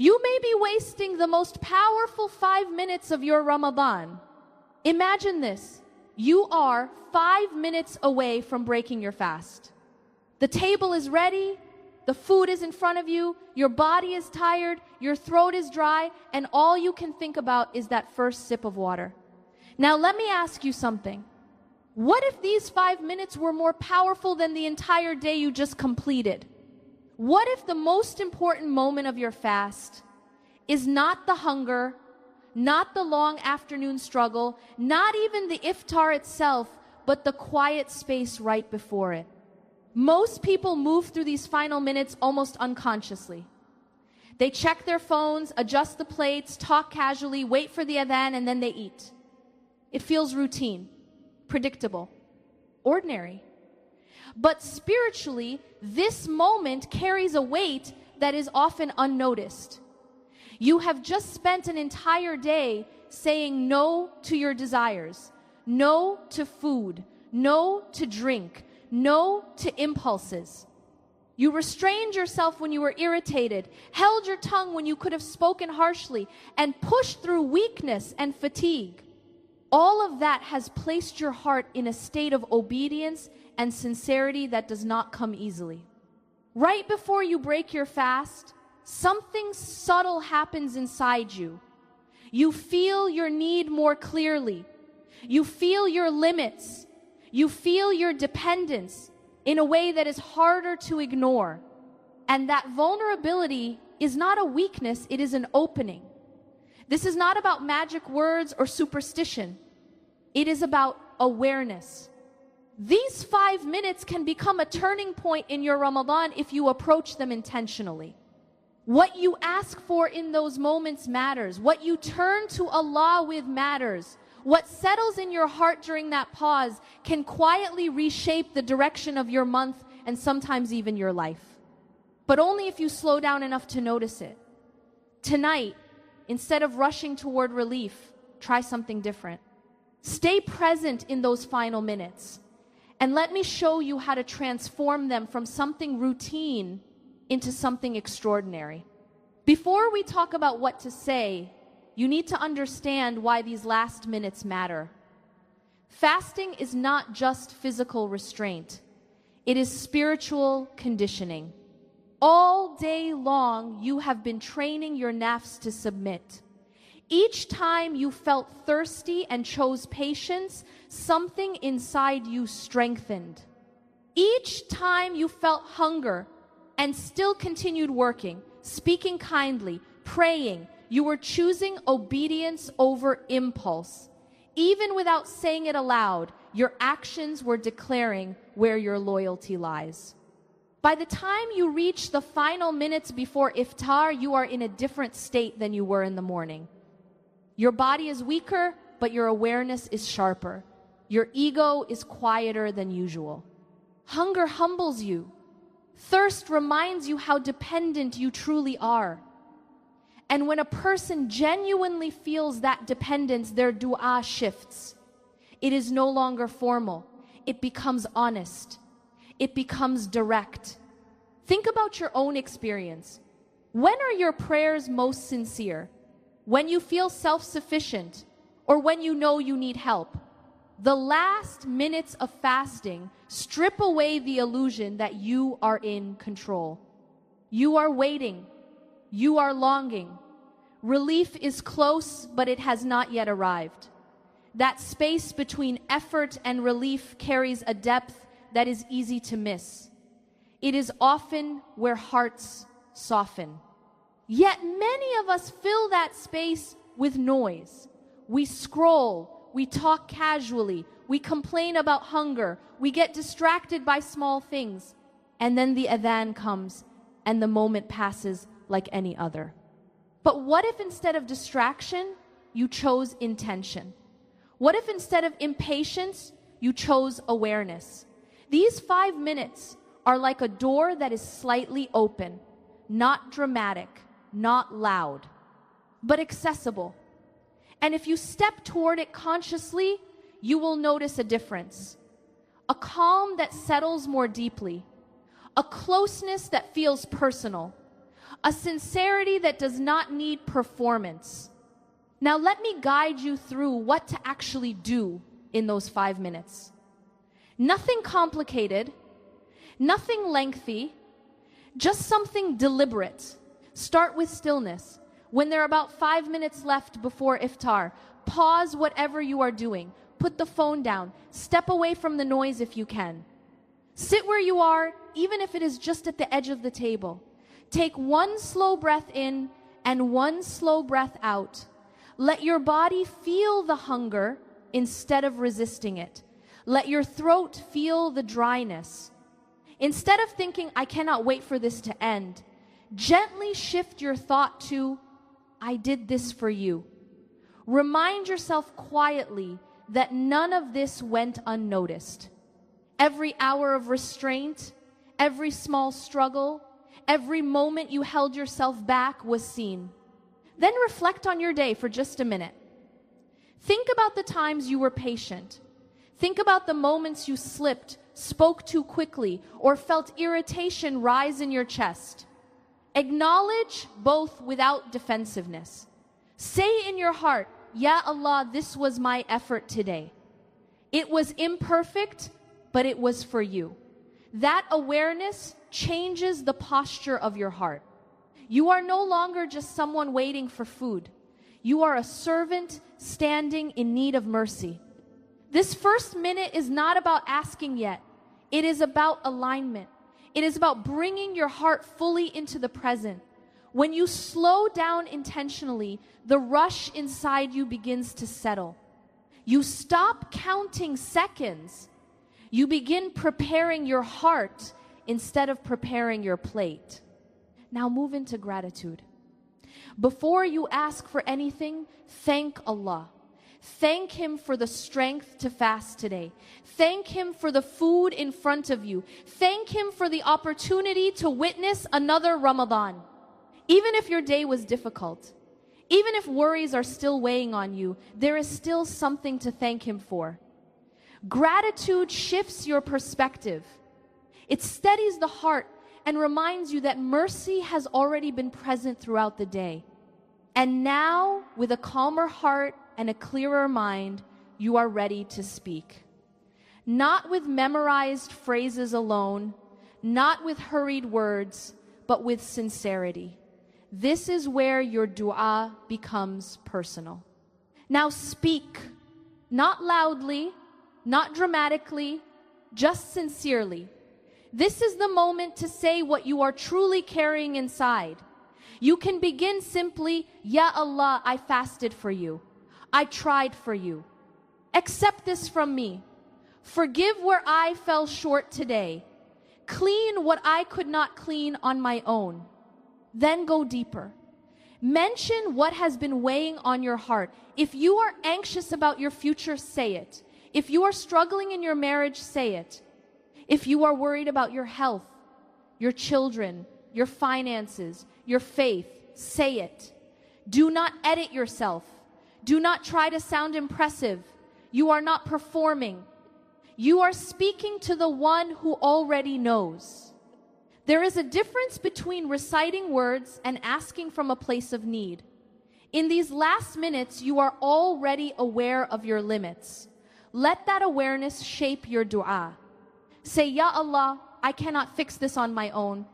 You may be wasting the most powerful 5 minutes of your Ramadan. Imagine this. You are 5 minutes away from breaking your fast. The table is ready, the food is in front of you, your body is tired, your throat is dry, and all you can think about is that first sip of water. Now let me ask you something. What if these 5 minutes were more powerful than the entire day you just completed? What if the most important moment of your fast is not the hunger, not the long afternoon struggle, not even the iftar itself, but the quiet space right before it? Most people move through these final minutes almost unconsciously. They check their phones, adjust the plates, talk casually, wait for the adhan, and then they eat. It feels routine, predictable, ordinary. But spiritually, this moment carries a weight that is often unnoticed. You have just spent an entire day saying no to your desires, no to food, no to drink, no to impulses. You restrained yourself when you were irritated, held your tongue when you could have spoken harshly, and pushed through weakness and fatigue. All of that has placed your heart in a state of obedience and sincerity that does not come easily. Right before you break your fast, something subtle happens inside you. You feel your need more clearly. You feel your limits. You feel your dependence in a way that is harder to ignore. And that vulnerability is not a weakness, it is an opening. This is not about magic words or superstition. It is about awareness. These 5 minutes can become a turning point in your Ramadan if you approach them intentionally. What you ask for in those moments matters. What you turn to Allah with matters. What settles in your heart during that pause can quietly reshape the direction of your month and sometimes even your life. But only if you slow down enough to notice it. Tonight, instead of rushing toward relief, try something different. Stay present in those final minutes. And let me show you how to transform them from something routine into something extraordinary. Before we talk about what to say, you need to understand why these last minutes matter. Fasting is not just physical restraint. It is spiritual conditioning. All day long, you have been training your nafs to submit. Each time you felt thirsty and chose patience, something inside you strengthened. Each time you felt hunger and still continued working, speaking kindly, praying, you were choosing obedience over impulse. Even without saying it aloud, your actions were declaring where your loyalty lies. By the time you reach the final minutes before iftar, you are in a different state than you were in the morning. Your body is weaker, but your awareness is sharper. Your ego is quieter than usual. Hunger humbles you. Thirst reminds you how dependent you truly are. And when a person genuinely feels that dependence, their dua shifts. It is no longer formal. It becomes honest. It becomes direct. Think about your own experience. When are your prayers most sincere? When you feel self-sufficient, or when you know you need help? The last minutes of fasting strip away the illusion that you are in control. You are waiting. You are longing. Relief is close, but it has not yet arrived. That space between effort and relief carries a depth that is easy to miss. It is often where hearts soften. Yet many of us fill that space with noise. We scroll, we talk casually, we complain about hunger, we get distracted by small things, and then the adhan comes and the moment passes like any other. But what if instead of distraction, you chose intention? What if instead of impatience, you chose awareness? These 5 minutes are like a door that is slightly open, not dramatic, not loud, but accessible. And if you step toward it consciously, you will notice a difference. A calm that settles more deeply, a closeness that feels personal, a sincerity that does not need performance. Now let me guide you through what to actually do in those 5 minutes. Nothing complicated, nothing lengthy, just something deliberate. Start with stillness. When there are about 5 minutes left before iftar, pause whatever you are doing. Put the phone down. Step away from the noise if you can. Sit where you are, even if it is just at the edge of the table. Take one slow breath in and one slow breath out. Let your body feel the hunger instead of resisting it. Let your throat feel the dryness. Instead of thinking, I cannot wait for this to end, gently shift your thought to, I did this for you. Remind yourself quietly that none of this went unnoticed. Every hour of restraint, every small struggle, every moment you held yourself back was seen. Then reflect on your day for just a minute. Think about the times you were patient. Think about the moments you slipped, spoke too quickly, or felt irritation rise in your chest. Acknowledge both without defensiveness. Say in your heart, Ya Allah, this was my effort today. It was imperfect, but it was for you. That awareness changes the posture of your heart. You are no longer just someone waiting for food. You are a servant standing in need of mercy. This first minute is not about asking yet. It is about alignment. It is about bringing your heart fully into the present. When you slow down intentionally, the rush inside you begins to settle. You stop counting seconds. You begin preparing your heart instead of preparing your plate. Now move into gratitude. Before you ask for anything, thank Allah. Thank Him for the strength to fast today. Thank Him for the food in front of you. Thank Him for the opportunity to witness another Ramadan. Even if your day was difficult, even if worries are still weighing on you, there is still something to thank Him for. Gratitude shifts your perspective. It steadies the heart and reminds you that mercy has already been present throughout the day. And now, with a calmer heart and a clearer mind, you are ready to speak. Not with memorized phrases alone, not with hurried words, but with sincerity. This is where your dua becomes personal. Now speak, not loudly, not dramatically, just sincerely. This is the moment to say what you are truly carrying inside. You can begin simply, Ya Allah, I fasted for you. I tried for you. Accept this from me. Forgive where I fell short today. Clean what I could not clean on my own. Then go deeper. Mention what has been weighing on your heart. If you are anxious about your future, say it. If you are struggling in your marriage, say it. If you are worried about your health, your children, your finances, your faith, say it. Do not edit yourself. Do not try to sound impressive. You are not performing. You are speaking to the one who already knows. There is a difference between reciting words and asking from a place of need. In these last minutes, you are already aware of your limits. Let that awareness shape your dua. Say, Ya Allah, I cannot fix this on my own.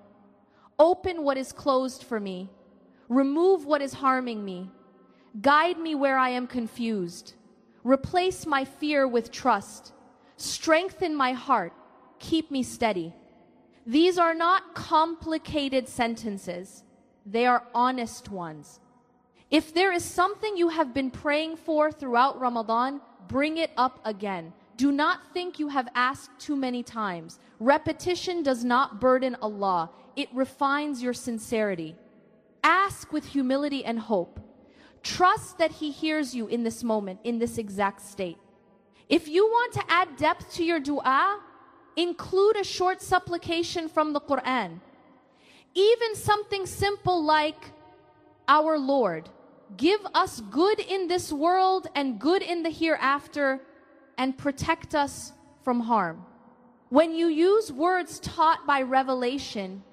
Open what is closed for me. Remove what is harming me. Guide me where I am confused. Replace my fear with trust. Strengthen my heart. Keep me steady. These are not complicated sentences. They are honest ones. If there is something you have been praying for throughout Ramadan, bring it up again. Do not think you have asked too many times. Repetition does not burden Allah. It refines your sincerity. Ask with humility and hope. Trust that He hears you in this moment, in this exact state. If you want to add depth to your dua, include a short supplication from the Quran. Even something simple like, Our Lord, give us good in this world and good in the hereafter, and protect us from harm. When you use words taught by revelation,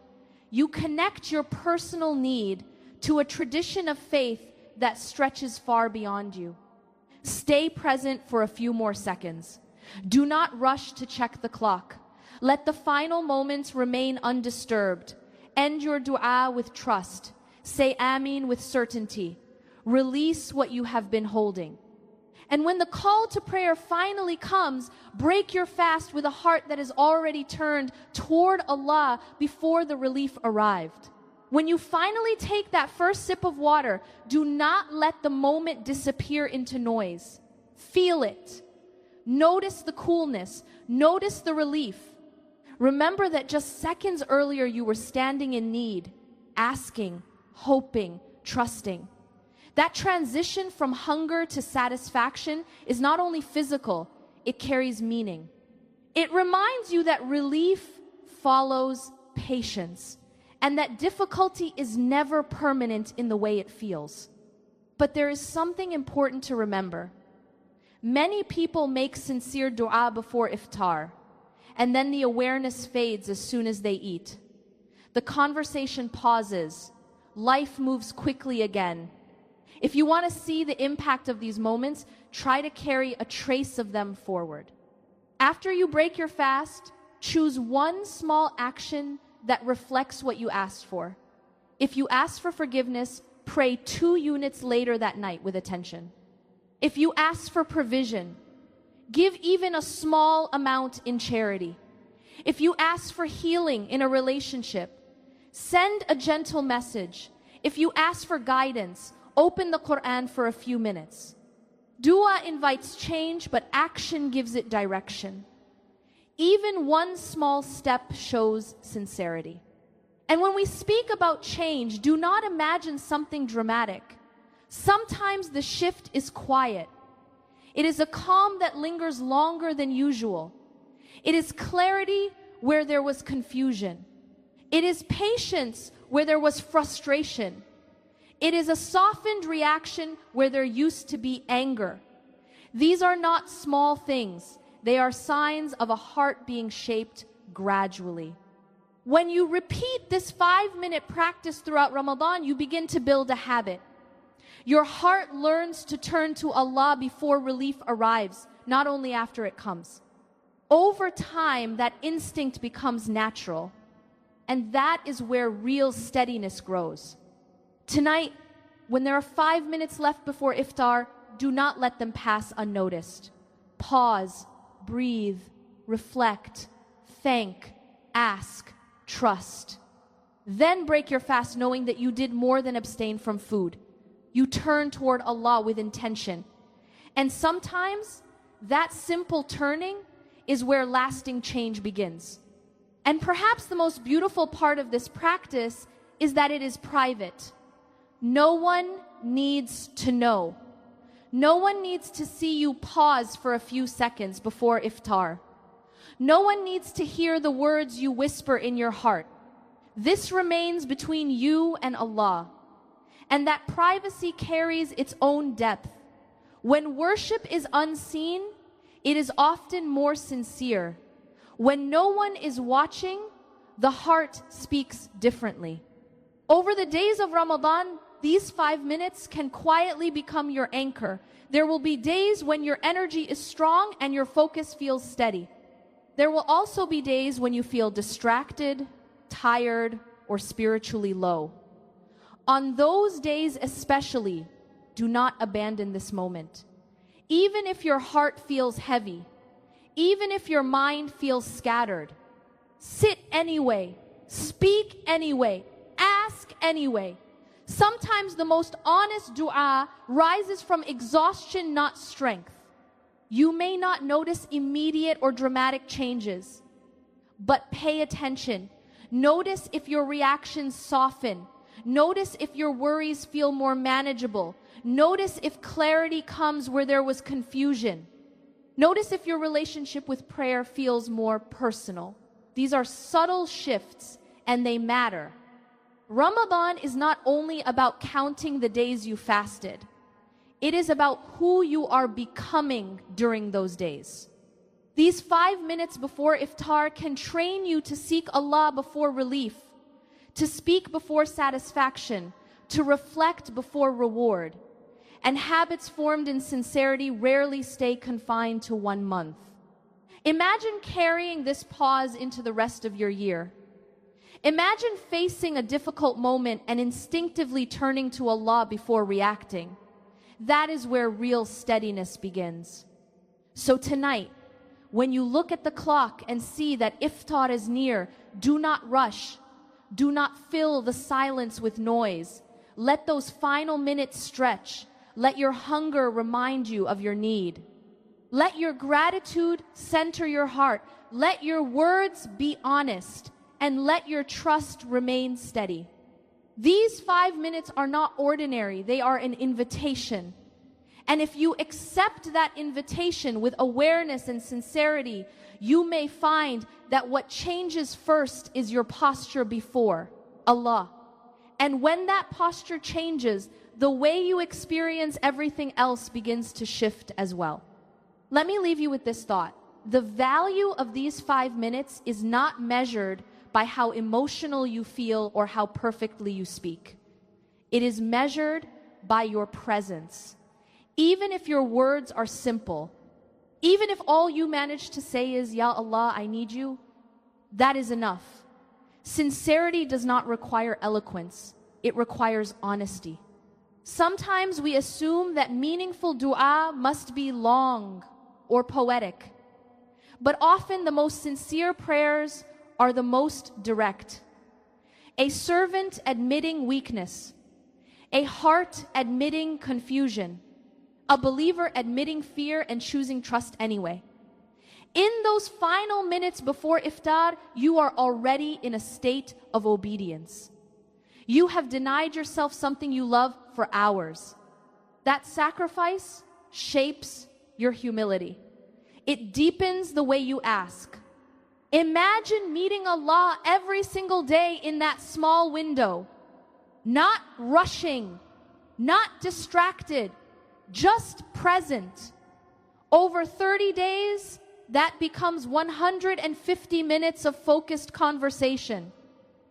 you connect your personal need to a tradition of faith that stretches far beyond you. Stay present for a few more seconds. Do not rush to check the clock. Let the final moments remain undisturbed. End your dua with trust. Say Ameen with certainty. Release what you have been holding. And when the call to prayer finally comes, break your fast with a heart that is already turned toward Allah before the relief arrived. When you finally take that first sip of water, do not let the moment disappear into noise. Feel it. Notice the coolness. Notice the relief. Remember that just seconds earlier you were standing in need, asking, hoping, trusting. That transition from hunger to satisfaction is not only physical, it carries meaning. It reminds you that relief follows patience, and that difficulty is never permanent in the way it feels. But there is something important to remember. Many people make sincere dua before iftar, and then the awareness fades as soon as they eat. The conversation pauses. Life moves quickly again. If you want to see the impact of these moments, try to carry a trace of them forward. After you break your fast, choose one small action that reflects what you asked for. If you ask for forgiveness, pray 2 units later that night with attention. If you ask for provision, give even a small amount in charity. If you ask for healing in a relationship, send a gentle message. If you ask for guidance, open the Quran for a few minutes. Dua invites change, but action gives it direction. Even one small step shows sincerity. And when we speak about change, do not imagine something dramatic. Sometimes the shift is quiet. It is a calm that lingers longer than usual. It is clarity where there was confusion. It is patience where there was frustration. It is a softened reaction where there used to be anger. These are not small things. They are signs of a heart being shaped gradually. When you repeat this 5-minute practice throughout Ramadan, you begin to build a habit. Your heart learns to turn to Allah before relief arrives, not only after it comes. Over time, that instinct becomes natural, and that is where real steadiness grows. Tonight, when there are 5 minutes left before iftar, do not let them pass unnoticed. Pause, breathe, reflect, thank, ask, trust. Then break your fast knowing that you did more than abstain from food. You turn toward Allah with intention. And sometimes that simple turning is where lasting change begins. And perhaps the most beautiful part of this practice is that it is private. No one needs to know. No one needs to see you pause for a few seconds before iftar. No one needs to hear the words you whisper in your heart. This remains between you and Allah. And that privacy carries its own depth. When worship is unseen, it is often more sincere. When no one is watching, the heart speaks differently. Over the days of Ramadan, these 5 minutes can quietly become your anchor. There will be days when your energy is strong and your focus feels steady. There will also be days when you feel distracted, tired, or spiritually low. On those days especially, do not abandon this moment. Even if your heart feels heavy, even if your mind feels scattered, sit anyway, speak anyway, ask anyway. Sometimes the most honest dua rises from exhaustion, not strength. You may not notice immediate or dramatic changes, but pay attention. Notice if your reactions soften. Notice if your worries feel more manageable. Notice if clarity comes where there was confusion. Notice if your relationship with prayer feels more personal. These are subtle shifts, and they matter. Ramadan is not only about counting the days you fasted. It is about who you are becoming during those days. These 5 minutes before iftar can train you to seek Allah before relief, to speak before satisfaction, to reflect before reward. And habits formed in sincerity rarely stay confined to 1 month. Imagine carrying this pause into the rest of your year. Imagine facing a difficult moment and instinctively turning to Allah before reacting. That is where real steadiness begins. So tonight, when you look at the clock and see that iftar is near, do not rush. Do not fill the silence with noise. Let those final minutes stretch. Let your hunger remind you of your need. Let your gratitude center your heart. Let your words be honest, and let your trust remain steady. These 5 minutes are not ordinary. They are an invitation. And if you accept that invitation with awareness and sincerity, you may find that what changes first is your posture before Allah. And when that posture changes, the way you experience everything else begins to shift as well. Let me leave you with this thought. The value of these 5 minutes is not measured by how emotional you feel or how perfectly you speak. It is measured by your presence. Even if your words are simple, even if all you manage to say is, Ya Allah, I need you, that is enough. Sincerity does not require eloquence. It requires honesty. Sometimes we assume that meaningful dua must be long or poetic. But often the most sincere prayers are the most direct. A servant admitting weakness, a heart admitting confusion, a believer admitting fear and choosing trust anyway. In those final minutes before iftar, you are already in a state of obedience. You have denied yourself something you love for hours. That sacrifice shapes your humility. It deepens the way you ask. Imagine meeting Allah every single day in that small window, not rushing, not distracted, just present. Over 30 days, that becomes 150 minutes of focused conversation.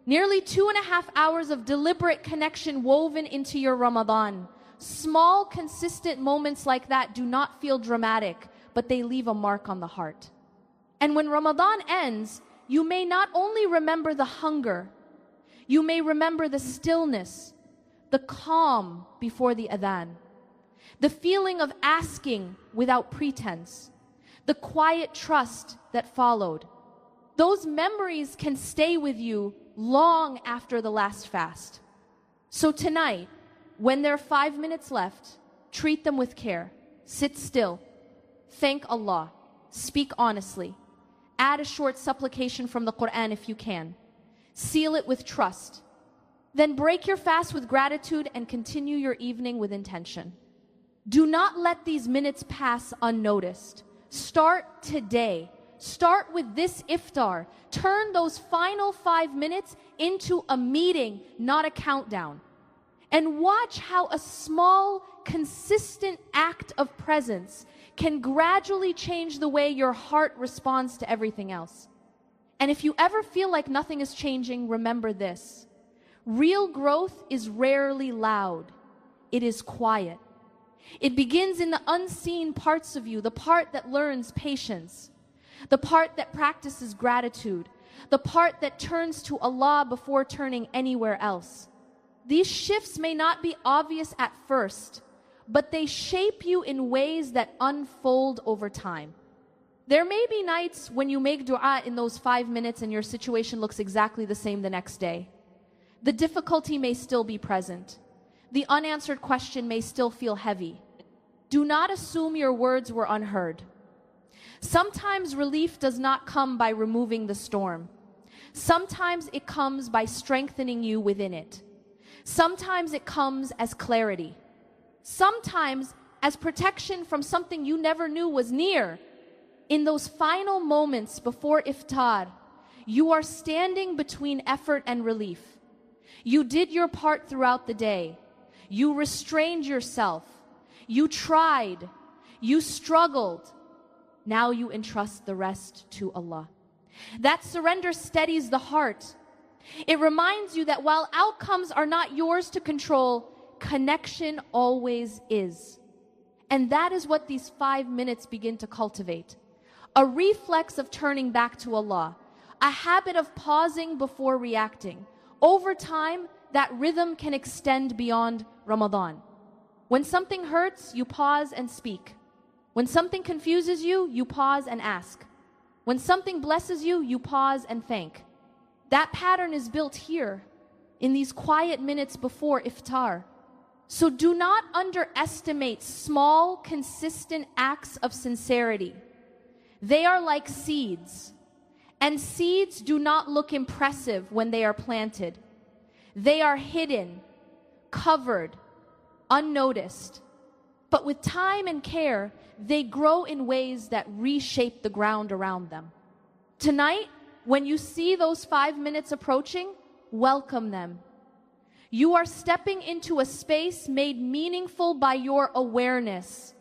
Nearly 2.5 hours of deliberate connection woven into your Ramadan. Small, consistent moments like that do not feel dramatic, but they leave a mark on the heart. And when Ramadan ends, you may not only remember the hunger, you may remember the stillness, the calm before the adhan, the feeling of asking without pretense, the quiet trust that followed. Those memories can stay with you long after the last fast. So tonight, when there are 5 minutes left, treat them with care. Sit still. Thank Allah. Speak honestly. Add a short supplication from the Quran if you can. Seal it with trust. Then break your fast with gratitude and continue your evening with intention. Do not let these minutes pass unnoticed. Start today. Start with this iftar. Turn those final 5 minutes into a meeting, not a countdown. And watch how a small, consistent act of presence can gradually change the way your heart responds to everything else. And if you ever feel like nothing is changing, remember this. Real growth is rarely loud. It is quiet. It begins in the unseen parts of you, the part that learns patience, the part that practices gratitude, the part that turns to Allah before turning anywhere else. These shifts may not be obvious at first, but they shape you in ways that unfold over time. There may be nights when you make dua in those 5 minutes and your situation looks exactly the same the next day. The difficulty may still be present. The unanswered question may still feel heavy. Do not assume your words were unheard. Sometimes relief does not come by removing the storm. Sometimes it comes by strengthening you within it. Sometimes it comes as clarity. Sometimes as protection from something you never knew was near. In those final moments before iftar, you are standing between effort and relief. You did your part throughout the day. You restrained yourself. You tried. You struggled. Now you entrust the rest to Allah. That surrender steadies the heart. It reminds you that while outcomes are not yours to control, connection always is. And that is what these 5 minutes begin to cultivate. A reflex of turning back to Allah, a habit of pausing before reacting. Over time, that rhythm can extend beyond Ramadan. When something hurts, you pause and speak. When something confuses you, you pause and ask. When something blesses you, you pause and thank. That pattern is built here, in these quiet minutes before Iftar. So do not underestimate small, consistent acts of sincerity. They are like seeds, and seeds do not look impressive when they are planted. They are hidden, covered, unnoticed. But with time and care, they grow in ways that reshape the ground around them. Tonight, when you see those 5 minutes approaching, welcome them. You are stepping into a space made meaningful by your awareness.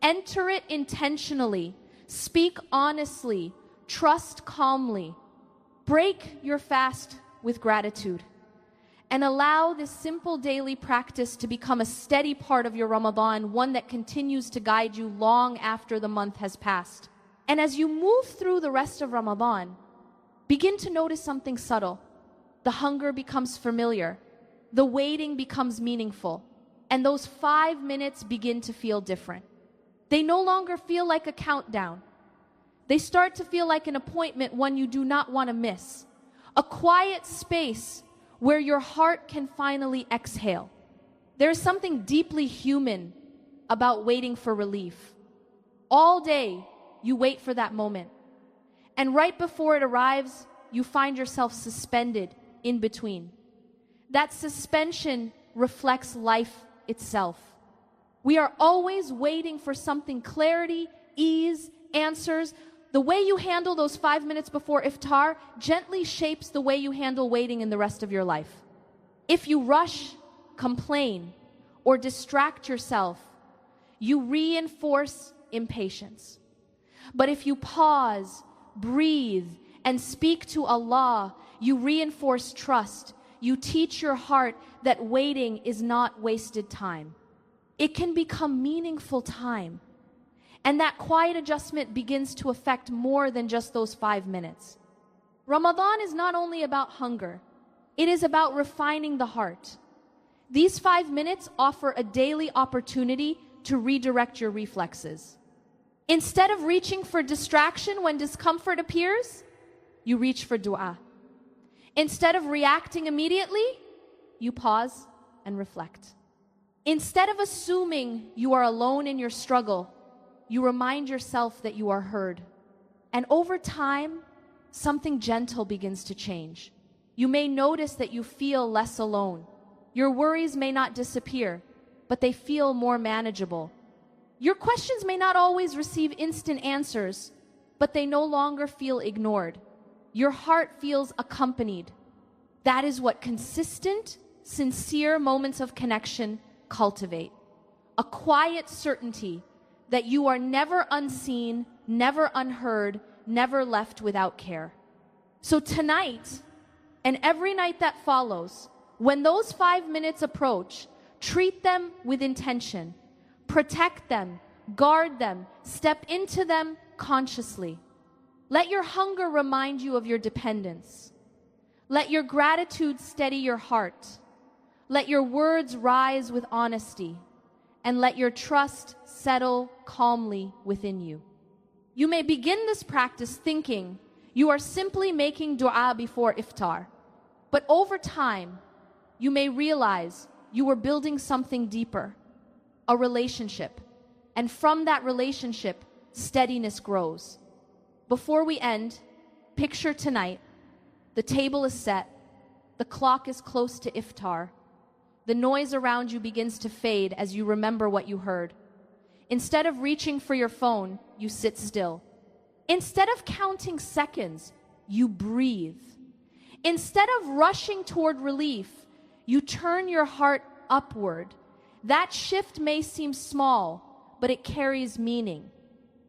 Enter it intentionally. Speak honestly. Trust calmly. Break your fast with gratitude. And allow this simple daily practice to become a steady part of your Ramadan, one that continues to guide you long after the month has passed. And as you move through the rest of Ramadan, begin to notice something subtle. The hunger becomes familiar. The waiting becomes meaningful. And those 5 minutes begin to feel different. They no longer feel like a countdown. They start to feel like an appointment, one you do not want to miss. A quiet space where your heart can finally exhale. There is something deeply human about waiting for relief. All day, you wait for that moment. And right before it arrives, you find yourself suspended in between. That suspension reflects life itself. We are always waiting for something: clarity, ease, answers. The way you handle those 5 minutes before Iftar gently shapes the way you handle waiting in the rest of your life. If you rush, complain, or distract yourself, you reinforce impatience. But if you pause, breathe, and speak to Allah, you reinforce trust. You teach your heart that waiting is not wasted time. It can become meaningful time. And that quiet adjustment begins to affect more than just those 5 minutes. Ramadan is not only about hunger, it is about refining the heart. These 5 minutes offer a daily opportunity to redirect your reflexes. Instead of reaching for distraction when discomfort appears, you reach for dua. Instead of reacting immediately, you pause and reflect. Instead of assuming you are alone in your struggle, you remind yourself that you are heard. And over time, something gentle begins to change. You may notice that you feel less alone. Your worries may not disappear, but they feel more manageable. Your questions may not always receive instant answers, but they no longer feel ignored. Your heart feels accompanied. That is what consistent, sincere moments of connection cultivate. A quiet certainty that you are never unseen, never unheard, never left without care. So tonight, and every night that follows, when those 5 minutes approach, treat them with intention. Protect them, guard them, step into them consciously. Let your hunger remind you of your dependence. Let your gratitude steady your heart. Let your words rise with honesty. And let your trust settle calmly within you. You may begin this practice thinking you are simply making dua before iftar. But over time, you may realize you are building something deeper, a relationship. And from that relationship, steadiness grows. Before we end, picture tonight. The table is set. The clock is close to iftar. The noise around you begins to fade as you remember what you heard. Instead of reaching for your phone, you sit still. Instead of counting seconds, you breathe. Instead of rushing toward relief, you turn your heart upward. That shift may seem small, but it carries meaning.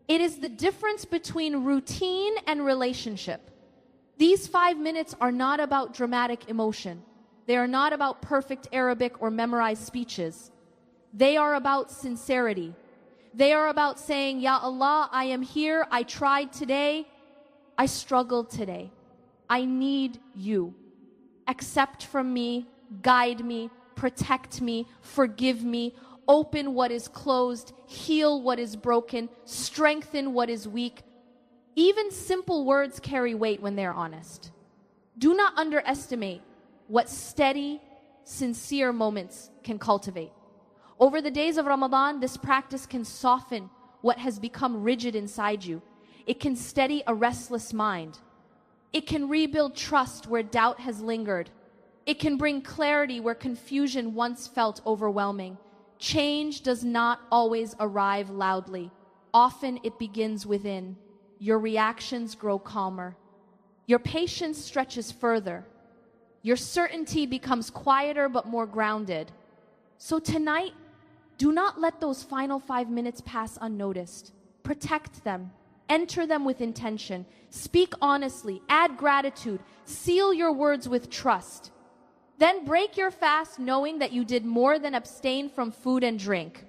It is the difference between routine and relationship. These 5 minutes are not about dramatic emotion. They are not about perfect Arabic or memorized speeches. They are about sincerity. They are about saying, Ya Allah, I am here, I tried today, I struggled today. I need you. Accept from me, guide me, protect me, forgive me, open what is closed, heal what is broken, strengthen what is weak. Even simple words carry weight when they're honest. Do not underestimate what steady, sincere moments can cultivate. Over the days of Ramadan, this practice can soften what has become rigid inside you. It can steady a restless mind. It can rebuild trust where doubt has lingered. It can bring clarity where confusion once felt overwhelming. Change does not always arrive loudly. Often it begins within. Your reactions grow calmer. Your patience stretches further. Your certainty becomes quieter but more grounded. So tonight, do not let those final 5 minutes pass unnoticed. Protect them. Enter them with intention. Speak honestly. Add gratitude. Seal your words with trust. Then break your fast knowing that you did more than abstain from food and drink.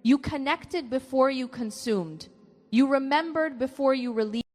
You connected before you consumed. You remembered before you released.